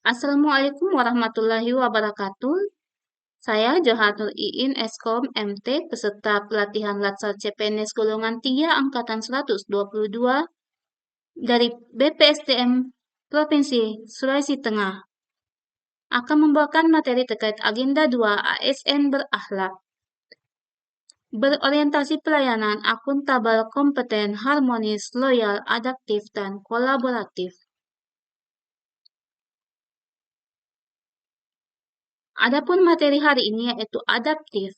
Assalamualaikum warahmatullahi wabarakatuh. Saya Johanur Iin Eskom MT, peserta pelatihan Latsar CPNS golongan 3 angkatan 122 dari BPSDM Provinsi Sulawesi Tengah. Akan membawakan materi terkait agenda 2 ASN berakhlak. Berorientasi pelayanan akuntabel, kompeten, harmonis, loyal, adaptif, dan kolaboratif. Adapun materi hari ini yaitu adaptif.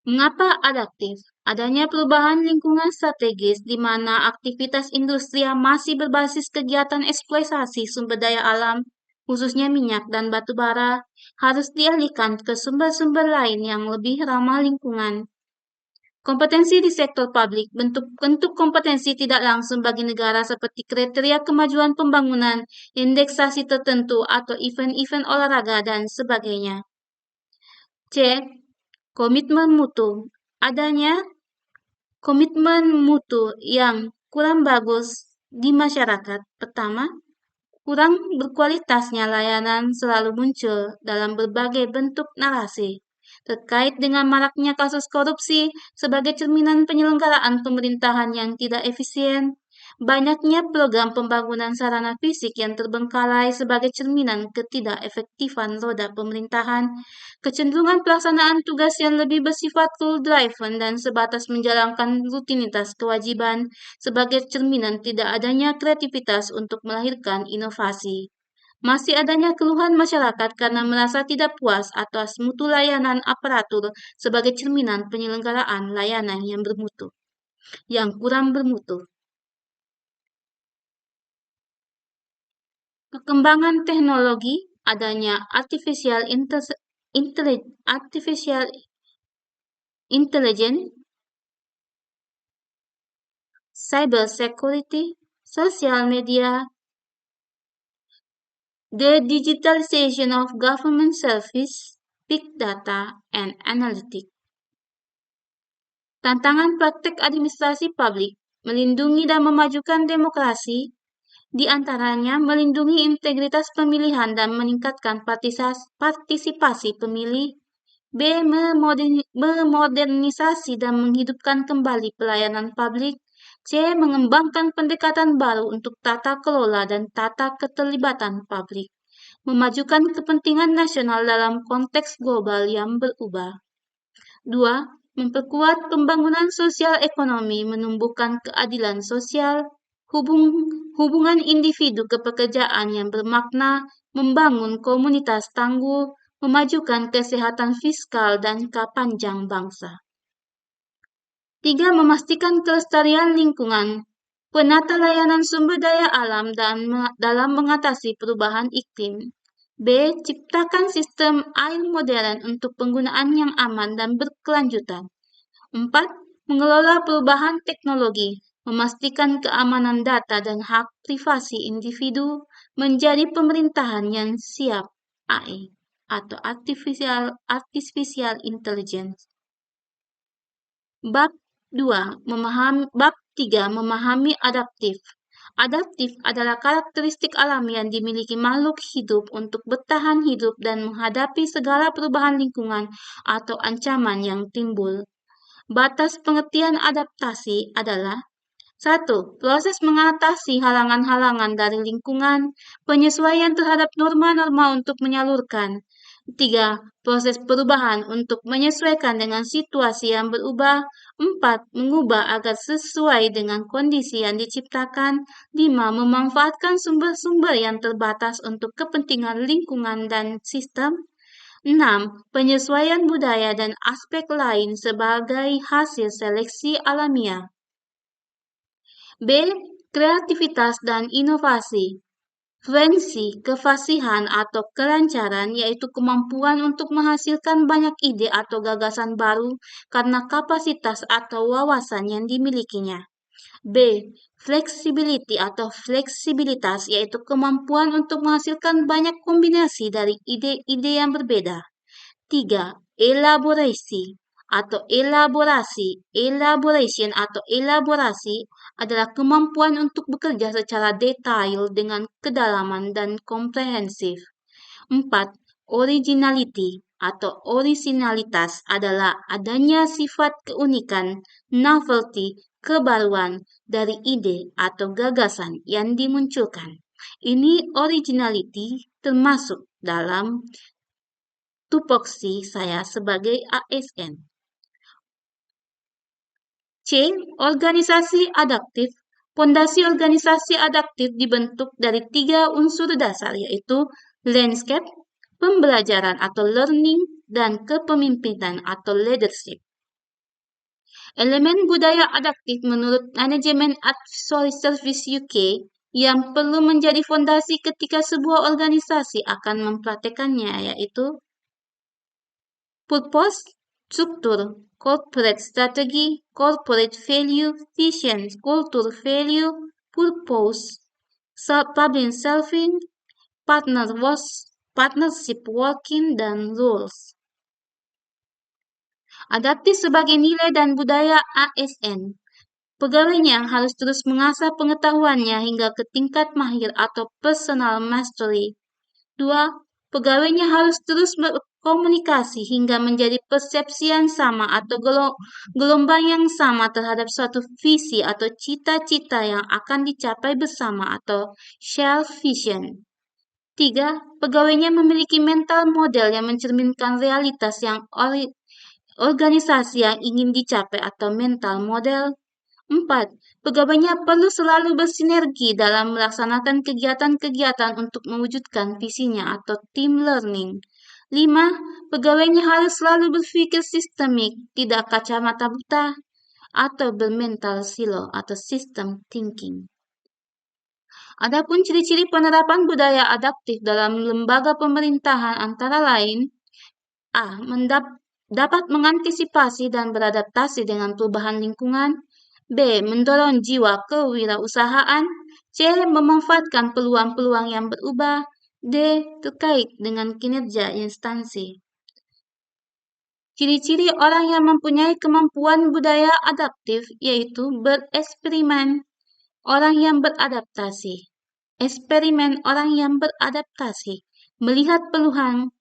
Mengapa adaptif? Adanya perubahan lingkungan strategis di mana aktivitas industri yang masih berbasis kegiatan eksploitasi sumber daya alam, khususnya minyak dan batu bara, harus dialihkan ke sumber-sumber lain yang lebih ramah lingkungan. Kompetensi di sektor publik, bentuk kompetensi tidak langsung bagi negara seperti kriteria kemajuan pembangunan, indeksasi tertentu, atau event-event olahraga, dan sebagainya. C. Komitmen mutu. Adanya komitmen mutu yang kurang bagus di masyarakat. Pertama, kurang berkualitasnya layanan selalu muncul dalam berbagai bentuk narasi terkait dengan maraknya kasus korupsi sebagai cerminan penyelenggaraan pemerintahan yang tidak efisien, banyaknya program pembangunan sarana fisik yang terbengkalai sebagai cerminan ketidakefektifan roda pemerintahan, kecenderungan pelaksanaan tugas yang lebih bersifat rule-driven dan sebatas menjalankan rutinitas kewajiban sebagai cerminan tidak adanya kreativitas untuk melahirkan inovasi. Masih adanya keluhan masyarakat karena merasa tidak puas atas mutu layanan aparatur sebagai cerminan penyelenggaraan layanan yang bermutu, yang kurang bermutu. Perkembangan teknologi, adanya artificial intelligence, cyber security, social media, the digitalization of government service, big data, and analytics. Tantangan praktek administrasi publik, melindungi dan memajukan demokrasi, di antaranya melindungi integritas pemilihan dan meningkatkan partisipasi pemilih, B. Memodernisasi dan menghidupkan kembali pelayanan publik, C. Mengembangkan pendekatan baru untuk tata kelola dan tata keterlibatan publik, memajukan kepentingan nasional dalam konteks global yang berubah. 2. Memperkuat pembangunan sosial ekonomi, menumbuhkan keadilan sosial, hubungan individu ke pekerjaan yang bermakna, membangun komunitas tangguh, memajukan kesehatan fiskal dan kepanjang bangsa. 3. Memastikan kelestarian lingkungan, penata layanan sumber daya alam dan dalam mengatasi perubahan iklim. B. Ciptakan sistem air modern untuk penggunaan yang aman dan berkelanjutan. 4. Mengelola perubahan teknologi, memastikan keamanan data dan hak privasi individu menjadi pemerintahan yang siap AI atau artificial intelligence. Bab 3. Memahami adaptif. Adaptif adalah karakteristik alami yang dimiliki makhluk hidup untuk bertahan hidup dan menghadapi segala perubahan lingkungan atau ancaman yang timbul. Batas pengertian adaptasi adalah 1. Proses mengatasi halangan-halangan dari lingkungan, penyesuaian terhadap norma-norma untuk menyalurkan. 3. Proses perubahan untuk menyesuaikan dengan situasi yang berubah. 4. Mengubah agar sesuai dengan kondisi yang diciptakan. 5. Memanfaatkan sumber-sumber yang terbatas untuk kepentingan lingkungan dan sistem. 6. Penyesuaian budaya dan aspek lain sebagai hasil seleksi alamiah. B. Kreativitas dan inovasi. Fluensi, kefasihan atau kelancaran yaitu kemampuan untuk menghasilkan banyak ide atau gagasan baru karena kapasitas atau wawasan yang dimilikinya. B. Flexibility atau fleksibilitas yaitu kemampuan untuk menghasilkan banyak kombinasi dari ide-ide yang berbeda. 3. Elaborasi atau elaborasi. Elaboration atau elaborasi adalah kemampuan untuk bekerja secara detail dengan kedalaman dan komprehensif. 4. Originality atau orisinalitas adalah adanya sifat keunikan, novelty, kebaruan dari ide atau gagasan yang dimunculkan. Ini originality termasuk dalam tupoksi saya sebagai ASN. C. Organisasi adaptif. Pondasi organisasi adaptif dibentuk dari 3 unsur dasar, yaitu landscape, pembelajaran atau learning, dan kepemimpinan atau leadership. Elemen budaya adaptif menurut Manajemen Advisory Service UK yang perlu menjadi fondasi ketika sebuah organisasi akan mempraktekannya, yaitu purpose, struktur, corporate strategy, corporate value, vision, culture value, purpose, problem solving, partnership working, dan rules. Adaptif sebagai nilai dan budaya ASN. Pegawainya harus terus mengasah pengetahuannya hingga ke tingkat mahir atau personal mastery. 2. Pegawainya harus terus berkomunikasi hingga menjadi persepsi yang sama atau gelombang yang sama terhadap suatu visi atau cita-cita yang akan dicapai bersama atau shared vision. 3. Pegawainya memiliki mental model yang mencerminkan realitas yang organisasi yang ingin dicapai atau mental model. 4. Pegawainya perlu selalu bersinergi dalam melaksanakan kegiatan-kegiatan untuk mewujudkan visinya atau team learning. 5. Pegawainya harus selalu berpikir sistemik, tidak kacamata buta, atau bermental silo atau system thinking. Adapun ciri-ciri penerapan budaya adaptif dalam lembaga pemerintahan antara lain: A. Dapat mengantisipasi dan beradaptasi dengan perubahan lingkungan. B. Mendorong jiwa kewirausahaan. C. Memanfaatkan peluang-peluang yang berubah. D. Terkait dengan kinerja instansi. Ciri-ciri orang yang mempunyai kemampuan budaya adaptif yaitu bereksperimen, orang yang beradaptasi. Eksperimen, orang yang beradaptasi. Melihat peluang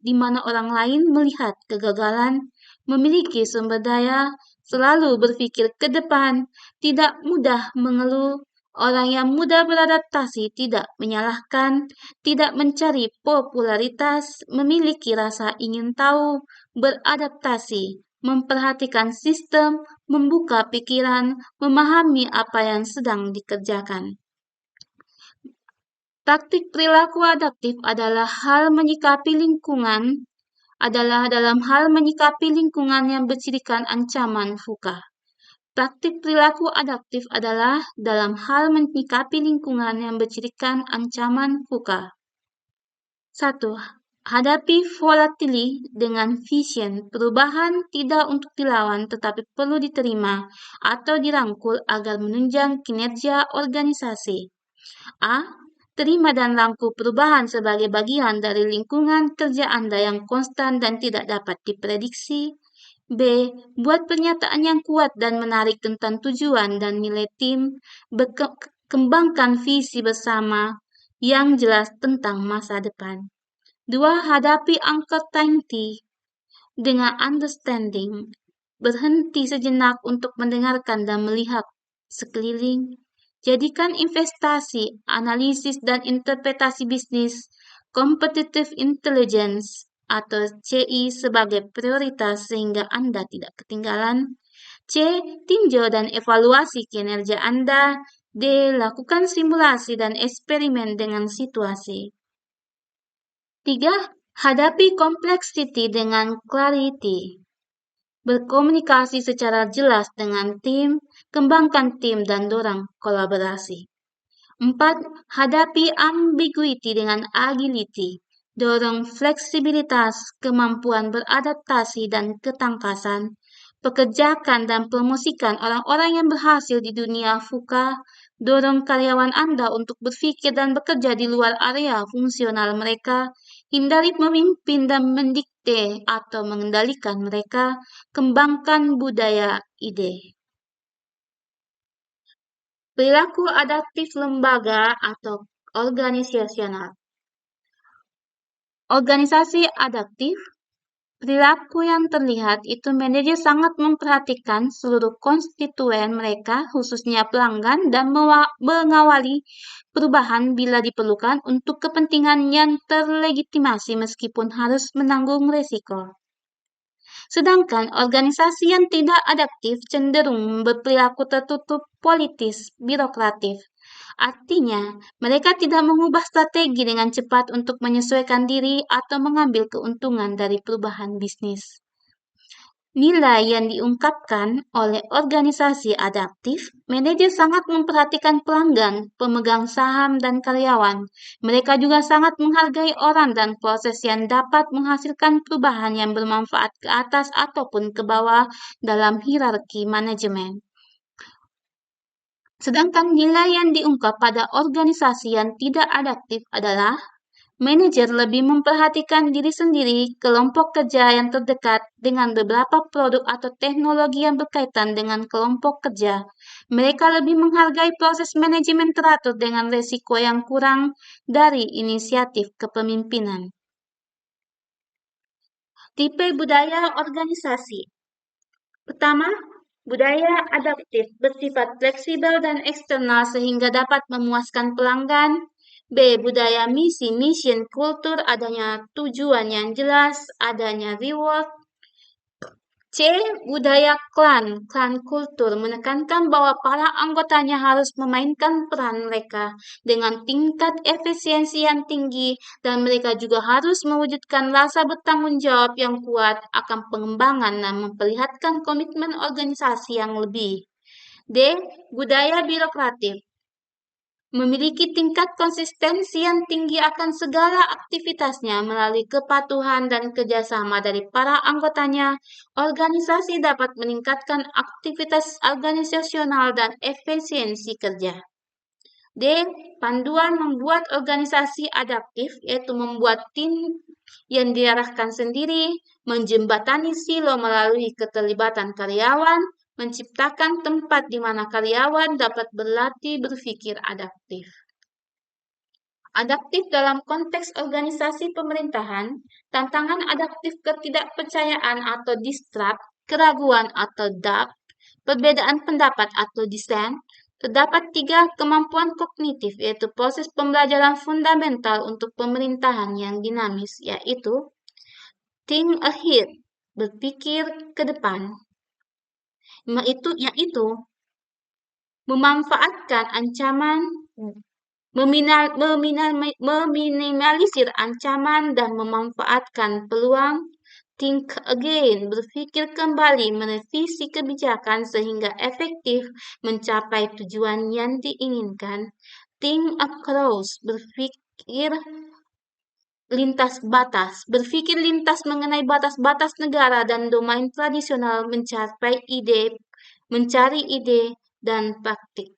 di mana orang lain melihat kegagalan, memiliki sumber daya, selalu berpikir ke depan, tidak mudah mengeluh, orang yang mudah beradaptasi, tidak menyalahkan, tidak mencari popularitas, memiliki rasa ingin tahu, beradaptasi, memperhatikan sistem, membuka pikiran, memahami apa yang sedang dikerjakan. Taktik perilaku adaptif adalah dalam hal menyikapi lingkungan yang bercirikan ancaman VUCA. Praktik perilaku adaptif adalah dalam hal menyikapi lingkungan yang bercirikan ancaman VUCA. 1. Hadapi volatility dengan vision. Perubahan tidak untuk dilawan tetapi perlu diterima atau dirangkul agar menunjang kinerja organisasi. A. Terima dan rangkul perubahan sebagai bagian dari lingkungan kerja Anda yang konstan dan tidak dapat diprediksi. B. Buat pernyataan yang kuat dan menarik tentang tujuan dan nilai tim. Kembangkan visi bersama yang jelas tentang masa depan. 2. Hadapi uncertainty dengan understanding. Berhenti sejenak untuk mendengarkan dan melihat sekeliling. Jadikan investasi, analisis, dan interpretasi bisnis, competitive intelligence, atau CI sebagai prioritas sehingga Anda tidak ketinggalan. C. Tinjau dan evaluasi kinerja Anda. D. Lakukan simulasi dan eksperimen dengan situasi. 3. Hadapi complexity dengan clarity. Berkomunikasi secara jelas dengan tim, kembangkan tim dan dorong kolaborasi. 4. Hadapi ambiguity dengan agility. Dorong fleksibilitas, kemampuan beradaptasi dan ketangkasan. Pekerjakan dan promosikan orang-orang yang berhasil di dunia VUCA. Dorong karyawan Anda untuk berpikir dan bekerja di luar area fungsional mereka. Hindari memimpin dan T. Atau mengendalikan mereka, kembangkan budaya ide. Perilaku adaptif lembaga atau organisasional. Organisasi adaptif, perilaku yang terlihat itu manajer sangat memperhatikan seluruh konstituen mereka, khususnya pelanggan, dan mengawali perubahan bila diperlukan untuk kepentingan yang terlegitimasi meskipun harus menanggung resiko. Sedangkan organisasi yang tidak adaptif cenderung berperilaku tertutup, politis, birokratif. Artinya, mereka tidak mengubah strategi dengan cepat untuk menyesuaikan diri atau mengambil keuntungan dari perubahan bisnis. Nilai yang diungkapkan oleh organisasi adaptif, manajer sangat memperhatikan pelanggan, pemegang saham, dan karyawan. Mereka juga sangat menghargai orang dan proses yang dapat menghasilkan perubahan yang bermanfaat ke atas ataupun ke bawah dalam hierarki manajemen. Sedangkan nilai yang diungkap pada organisasi yang tidak adaptif adalah manajer lebih memperhatikan diri sendiri, kelompok kerja yang terdekat dengan beberapa produk atau teknologi yang berkaitan dengan kelompok kerja. Mereka lebih menghargai proses manajemen teratur dengan resiko yang kurang dari inisiatif kepemimpinan. Tipe budaya organisasi. Pertama, budaya adaptif bersifat fleksibel dan eksternal sehingga dapat memuaskan pelanggan. B. Budaya misi, mission, kultur, adanya tujuan yang jelas, adanya reward. C. Budaya klan, klan kultur menekankan bahwa para anggotanya harus memainkan peran mereka dengan tingkat efisiensi yang tinggi dan mereka juga harus mewujudkan rasa bertanggung jawab yang kuat akan pengembangan dan memperlihatkan komitmen organisasi yang lebih. D. Budaya birokratif memiliki tingkat konsistensi yang tinggi akan segala aktivitasnya melalui kepatuhan dan kerjasama dari para anggotanya. Organisasi dapat meningkatkan aktivitas organisasional dan efisiensi kerja. D. Panduan membuat organisasi adaptif, yaitu membuat tim yang diarahkan sendiri, menjembatani silo melalui keterlibatan karyawan, menciptakan tempat di mana karyawan dapat berlatih berpikir adaptif. Adaptif dalam konteks organisasi pemerintahan, tantangan adaptif ketidakpercayaan atau distrust, keraguan atau doubt, perbedaan pendapat atau dissent. Terdapat 3 kemampuan kognitif, yaitu proses pembelajaran fundamental untuk pemerintahan yang dinamis, yaitu think ahead, berpikir ke depan, yaitu memanfaatkan ancaman, meminimalisir ancaman dan memanfaatkan peluang. Think again, berpikir kembali, merevisi kebijakan sehingga efektif mencapai tujuan yang diinginkan. Think across, berpikir lintas batas, berpikir lintas mengenai batas-batas negara dan domain tradisional, mencari ide dan praktik.